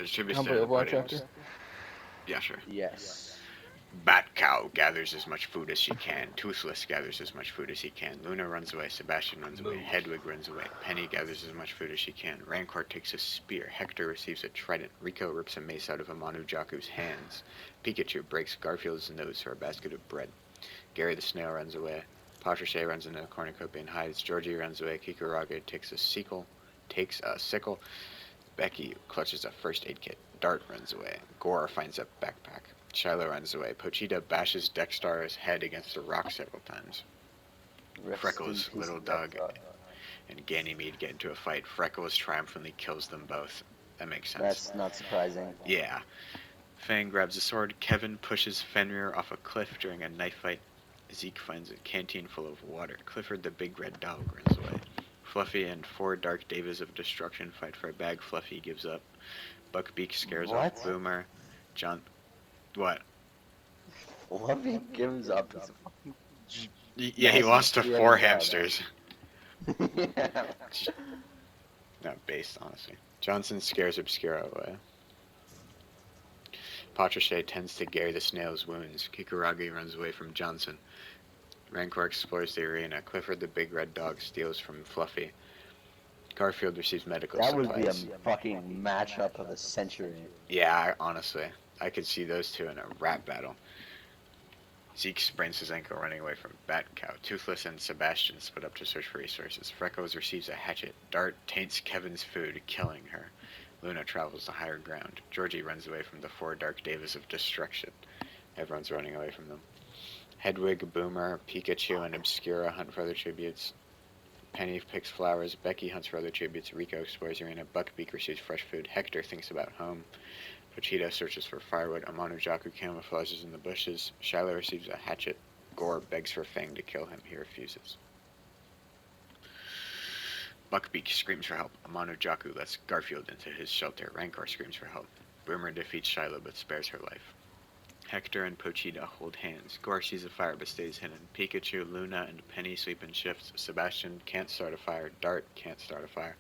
It should be Humble still in the Overwatch puddings. chapter? Yeah, sure. Yes. Bat Cow gathers as much food as she can. Toothless gathers as much food as he can. Luna runs away. Sebastian runs away. Hedwig runs away. Penny gathers as much food as she can. Rancor takes a spear. Hector receives a trident. Rico rips a mace out of Amanu Jaku's hands. Pikachu breaks Garfield's nose for a basket of bread. Gary the snail runs away. Patricia runs into a cornucopia and hides. Georgie runs away. Kikurage takes a sickle. Becky clutches a first aid kit. Dart runs away. Gore finds a backpack. Shiloh runs away. Pochita bashes Dextar's head against a rock several times. Rest in Freckles, peace, Little Doug, Dexter. and Ganymede get into a fight. Freckles triumphantly kills them both. That makes sense. That's not surprising. Yeah. Fang grabs a sword. Kevin pushes Fenrir off a cliff during a knife fight. Zeke finds a canteen full of water. Clifford the big red dog runs away. Fluffy and four Dark Davas of Destruction fight for a bag. Fluffy gives up. Buckbeak scares What? off Boomer. John. What? Fluffy gives up his fucking. Yeah, he lost to four hamsters. Yeah. Not based, honestly. Johnson scares Obscura away. Patricia tends to Gary the Snail's wounds. Kikuragi runs away from Johnson. Rancor explores the arena. Clifford the big red dog steals from Fluffy. Garfield receives medical That would supplies. be a fucking matchup of the century. Yeah, honestly. I could see those two in a rap battle. Zeke sprains his ankle running away from Bat Cow. Toothless and Sebastian split up to search for resources. Freckles receives a hatchet. Dart taints Kevin's food, killing her. Luna travels to higher ground. Georgie runs away from the four Dark Davas of Destruction. Everyone's running away from them. Hedwig, Boomer, Pikachu, and Obscura hunt for other tributes. Penny picks flowers. Becky hunts for other tributes. Rico explores the arena. Buckbeak receives fresh food. Hector thinks about home. Pochita searches for firewood. Amano Jaku camouflages in the bushes. Shiloh receives a hatchet. Gore begs for Fang to kill him. He refuses. Buckbeak screams for help. Amano Jaku lets Garfield into his shelter. Rancor screams for help. Boomer defeats Shiloh but spares her life. Hector and Pochita hold hands. Gore sees a fire but stays hidden. Pikachu, Luna, and Penny sleep in shifts. Sebastian can't start a fire. Dart can't start a fire.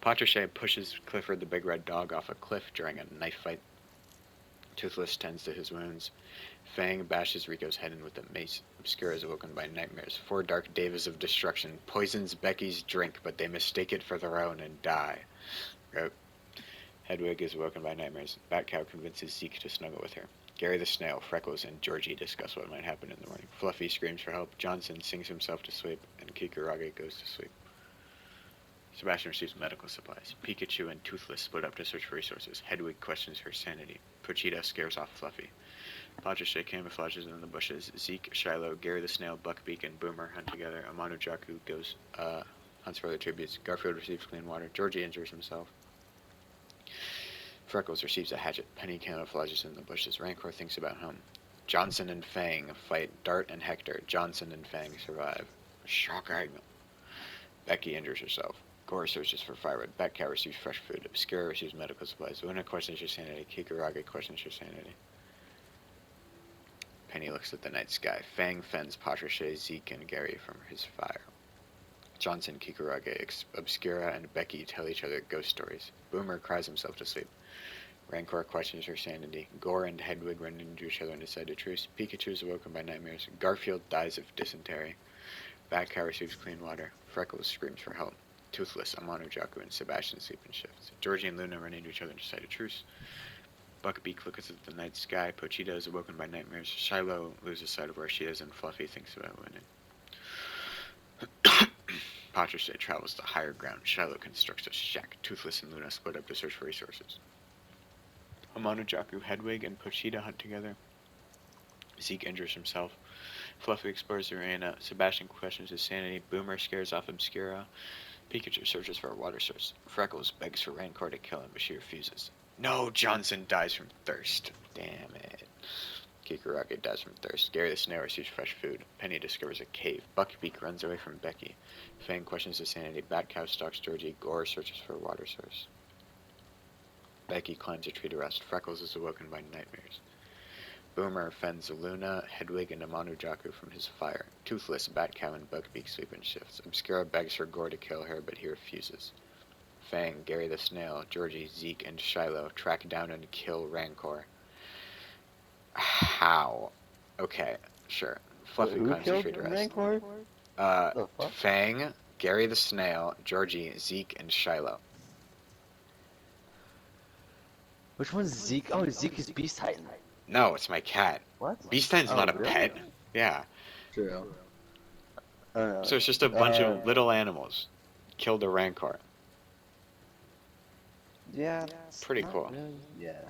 Patricia pushes Clifford the big red dog off a cliff during a knife fight. Toothless tends to his wounds. Fang bashes Rico's head in with a mace. Obscura is awoken by nightmares. Four Dark Davas of Destruction poisons Becky's drink, but they mistake it for their own and die. Hedwig is awoken by nightmares. Batcow convinces Zeke to snuggle with her. Gary the Snail, Freckles, and Georgie discuss what might happen in the morning. Fluffy screams for help. Johnson sings himself to sleep, and Kikurage goes to sleep. Sebastian receives medical supplies. Pikachu and Toothless split up to search for resources. Hedwig questions her sanity. Pochita scares off Fluffy. Patricia camouflages in the bushes. Zeke, Shiloh, Gary the Snail, Buckbeak, and Boomer hunt together. Amano Jaku hunts for other tributes. Garfield receives clean water. Georgie injures himself. Freckles receives a hatchet. Penny camouflages in the bushes. Rancor thinks about home. Johnson and Fang fight Dart and Hector. Johnson and Fang survive. Shocking. Becky injures herself. Gore searches for firewood. Batcow receives fresh food. Obscura receives medical supplies. Luna questions her sanity. Kikurage questions her sanity. Penny looks at the night sky. Fang fends Patricia, Zeke, and Gary from his fire. Johnson, Kikurage, Obscura, and Becky tell each other ghost stories. Boomer cries himself to sleep. Rancor questions her sanity. Gore and Hedwig run into each other and decide to truce. Pikachu is awoken by nightmares. Garfield dies of dysentery. Batcow receives clean water. Freckles screams for help. Toothless, Amano Jaku, and Sebastian sleep in shifts. Georgie and Luna run into each other and decide to truce. Buckbeak looks at the night sky. Pochita is awoken by nightmares. Shiloh loses sight of where she is, and Fluffy thinks about winning. Patricia travels to higher ground. Shiloh constructs a shack. Toothless and Luna split up to search for resources. Amano Jaku, Hedwig, and Pochita hunt together. Zeke injures himself. Fluffy explores the arena. Sebastian questions his sanity. Boomer scares off Obscura. Pikachu searches for a water source. Freckles begs for Rancor to kill him, but she refuses. No, Johnson dies from thirst. Damn it. Kikurage dies from thirst. Gary the Snail receives fresh food. Penny discovers a cave. Buckbeak runs away from Becky. Fang questions his sanity. Batcow stalks Georgie. Gore searches for a water source. Becky climbs a tree to rest. Freckles is awoken by nightmares. Boomer fends Luna, Hedwig, and Amano Jaku from his fire. Toothless, Batcow, and Buckbeak sleep in shifts. Obscura begs for Gore to kill her, but he refuses. Fang, Gary the Snail, Georgie, Zeke, and Shiloh track down and kill Rancor. How? Okay, sure. Fluffy Who climbs the killed tree to rest. Rancor? The fuck? Fang, Gary the Snail, Georgie, Zeke, and Shiloh. Which one's Zeke? Oh, Zeke is Beast Titan. No, it's my cat. What? Beast Titan's Oh, not a really? pet. Yeah. True. I don't know. So it's just a bunch of little animals killed a Rancor. Yeah. Pretty not cool. Really. Yeah.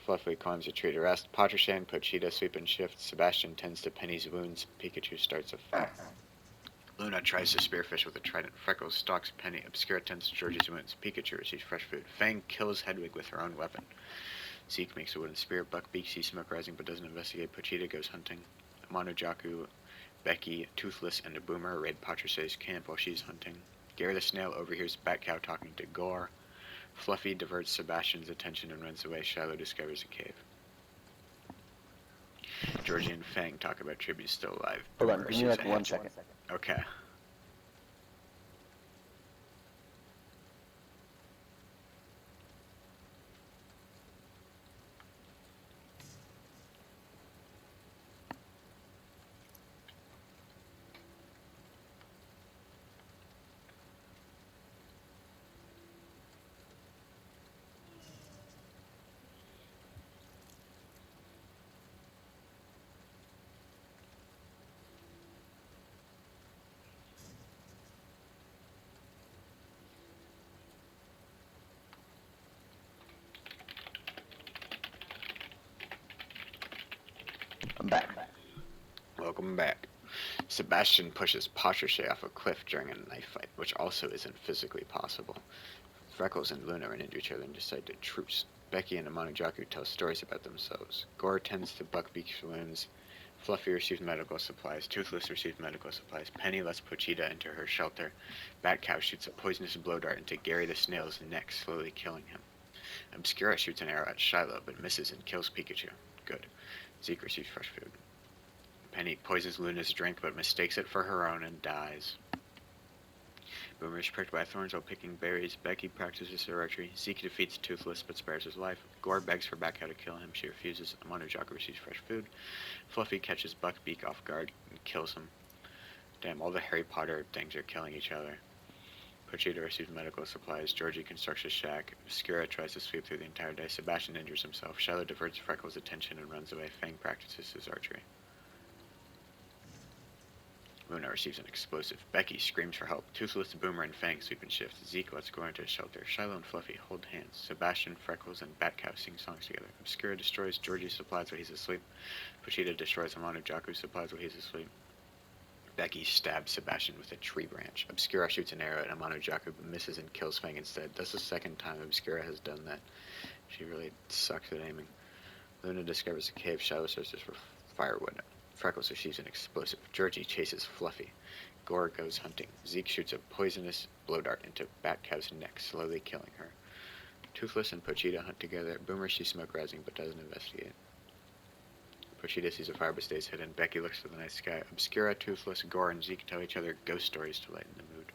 Fluffy climbs a tree to rest. Patrichet and Pochita sweep and shift. Sebastian tends to Penny's wounds. Pikachu starts a fight. Luna tries to spearfish with a trident. Freckles stalks Penny. Obscura tends to George's wounds. Pikachu receives fresh food. Fang kills Hedwig with her own weapon. Zeke makes a wooden spear. Buckbeak sees smoke rising but doesn't investigate. Pochita goes hunting. Monojaku, Becky, Toothless, and a Boomer raid Patrichet's camp while she's hunting. Gary the Snail overhears Bat Cow talking to Gore. Fluffy diverts Sebastian's attention and runs away. Shiloh discovers a cave. Georgie and Fang talk about Tribute still alive. Hold on, Boomer give me receives like a 1 hatchet. second. Okay. I'm back. Welcome back. Sebastian pushes Patrichet off a cliff during a knife fight, which also isn't physically possible. Freckles and Luna run into each other and decide to truce. Becky and Monojaku tell stories about themselves. Gore tends to Buckbeak's wounds. Fluffy receives medical supplies. Toothless receives medical supplies. Penny lets Pochita into her shelter. Bat Cow shoots a poisonous blow dart into Gary the Snail's neck, slowly killing him. Obscura shoots an arrow at Shiloh, but misses and kills Pikachu. Good. Zeke receives fresh food. Penny poisons Luna's drink, but mistakes it for her own and dies. Boomer is pricked by thorns while picking berries. Becky practices her archery. Zeke defeats Toothless but spares his life. Gore begs for Bat Cow to kill him. She refuses. Monojaku receives fresh food. Fluffy catches Buckbeak off guard and kills him. Damn, all the Harry Potter things are killing each other. Pochita receives medical supplies. Georgie constructs a shack. Obscura tries to sweep through the entire day. Sebastian injures himself. Shiloh diverts Freckles' attention and runs away. Fang practices his archery. Luna receives an explosive. Becky screams for help. Toothless, Boomer, and Fang sweep and shift. Zeke lets go into his shelter. Shiloh and Fluffy hold hands. Sebastian, Freckles, and Bat Cow sing songs together. Obscura destroys Georgie's supplies while he's asleep. Pochita destroys Monojaku's supplies while he's asleep. Becky stabs Sebastian with a tree branch. Obscura shoots an arrow at Monojaku but misses and kills Fang instead. That's the second time Obscura has done that. She really sucks at aiming. Luna discovers a cave. Shiloh searches for firewood. Freckles receives an explosive. Georgie chases Fluffy. Gore goes hunting. Zeke shoots a poisonous blow dart into Bat Cow's neck, slowly killing her. Toothless and Pochita hunt together. Boomer sees smoke rising but doesn't investigate. Pochita sees a fire but stays hidden. Becky looks to the night sky. Obscura, Toothless, Gore, and Zeke tell each other ghost stories to lighten the mood.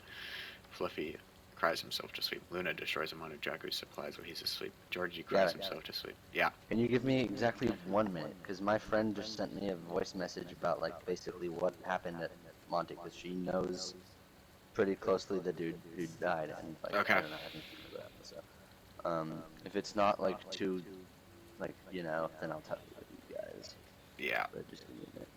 Fluffy cries himself to sleep. Luna destroys Monojaku's supplies while he's asleep. Georgie cries himself to sleep. Yeah. Can you give me exactly 1 minute? Because my friend just sent me a voice message about, like, basically what happened at Monte, because she knows pretty closely the dude who died, and, like, Okay. I don't know anything about that, so. If it's not, like, too, like, you know, then I'll tell you guys. Yeah. But just give me a minute.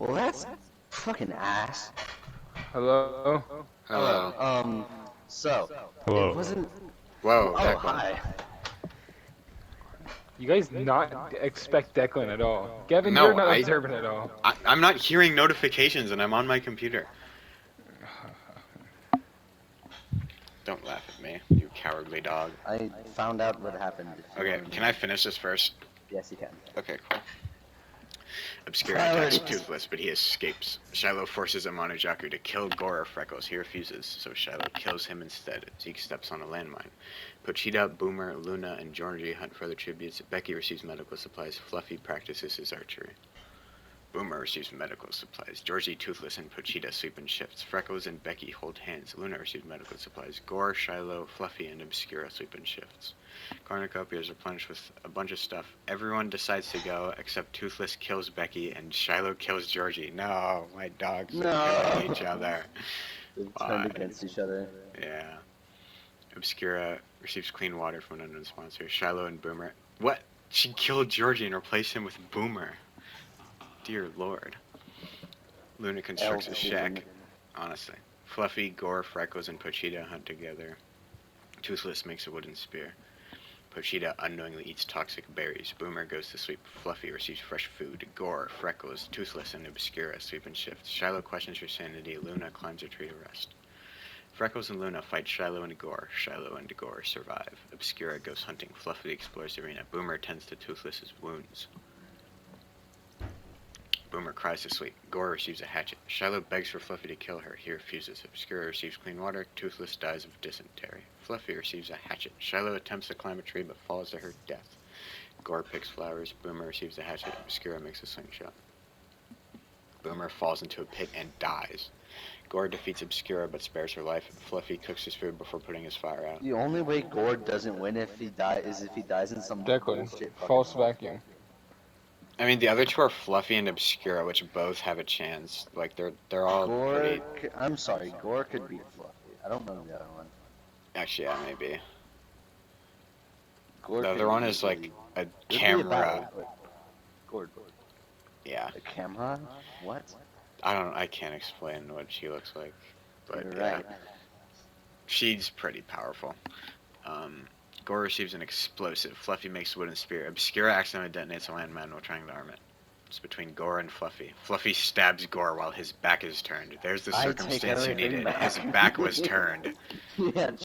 Well, that's fucking ass. Hello? Hello. So, Hello. it wasn't. Whoa, Oh, Declan. hi. You guys not expect Declan at all. Gavin, No, you're not I- observant at all. I'm not hearing notifications and I'm on my computer. Don't laugh at me, you cowardly dog. I found out what happened. If you Okay, wanna can know. I finish this first? Yes, you can. Okay, cool. Obscura attacks Toothless, but he escapes. Shiloh forces Amano-Jaku to kill Gore or Freckles. He refuses, so Shiloh kills him instead. Zeke steps on a landmine. Pochita, Boomer, Luna, and Georgie hunt for other tributes. Becky receives medical supplies. Fluffy practices his archery. Boomer receives medical supplies. Georgie, Toothless, and Pochita sleep in shifts. Freckles and Becky hold hands. Luna receives medical supplies. Gore, Shiloh, Fluffy, and Obscura sleep in shifts. Cornucopia is replenished with a bunch of stuff. Everyone decides to go, except Toothless kills Becky and Shiloh kills Georgie. No, my dogs are killing each other. They've Why? turned against each other. Yeah. Obscura receives clean water from an unknown sponsor. Shiloh and Boomer. What? She killed Georgie and replaced him with Boomer. Dear Lord. Luna constructs a shack. Honestly. Fluffy, Gore, Freckles, and Pochita hunt together. Toothless makes a wooden spear. Pochita unknowingly eats toxic berries. Boomer goes to sleep. Fluffy receives fresh food. Gore, Freckles, Toothless, and Obscura sleep in shifts. Shiloh questions her sanity. Luna climbs a tree to rest. Freckles and Luna fight Shiloh and Gore. Shiloh and Gore survive. Obscura goes hunting. Fluffy explores the arena. Boomer tends to Toothless's wounds. Boomer cries to sleep. Gore receives a hatchet. Shiloh begs for Fluffy to kill her. He refuses. Obscura receives clean water. Toothless dies of dysentery. Fluffy receives a hatchet. Shiloh attempts to climb a tree but falls to her death. Gore picks flowers. Boomer receives a hatchet. Obscura makes a slingshot. Boomer falls into a pit and dies. Gore defeats Obscura but spares her life. Fluffy cooks his food before putting his fire out. The only way Gore doesn't win is if he dies in some Declan, bullshit false fucking vacuum. I mean, the other two are Fluffy and Obscura, which both have a chance. Like, they're all Gore. pretty... I'm sorry, Gore could beat Fluffy. I don't know the other one. Actually, yeah, maybe. Gore The could other one is, easily- like, a It'd be a camera. battle, but Gore. Yeah. A camera? What? I can't explain what she looks like. But, You're yeah. right. She's pretty powerful. Gore receives an explosive. Fluffy makes a wooden spear. Obscura accidentally detonates a landmine while trying to arm it. It's between Gore and Fluffy. Fluffy stabs Gore while his back is turned. There's the I take circumstance you everything needed. back. His back was turned. Yeah,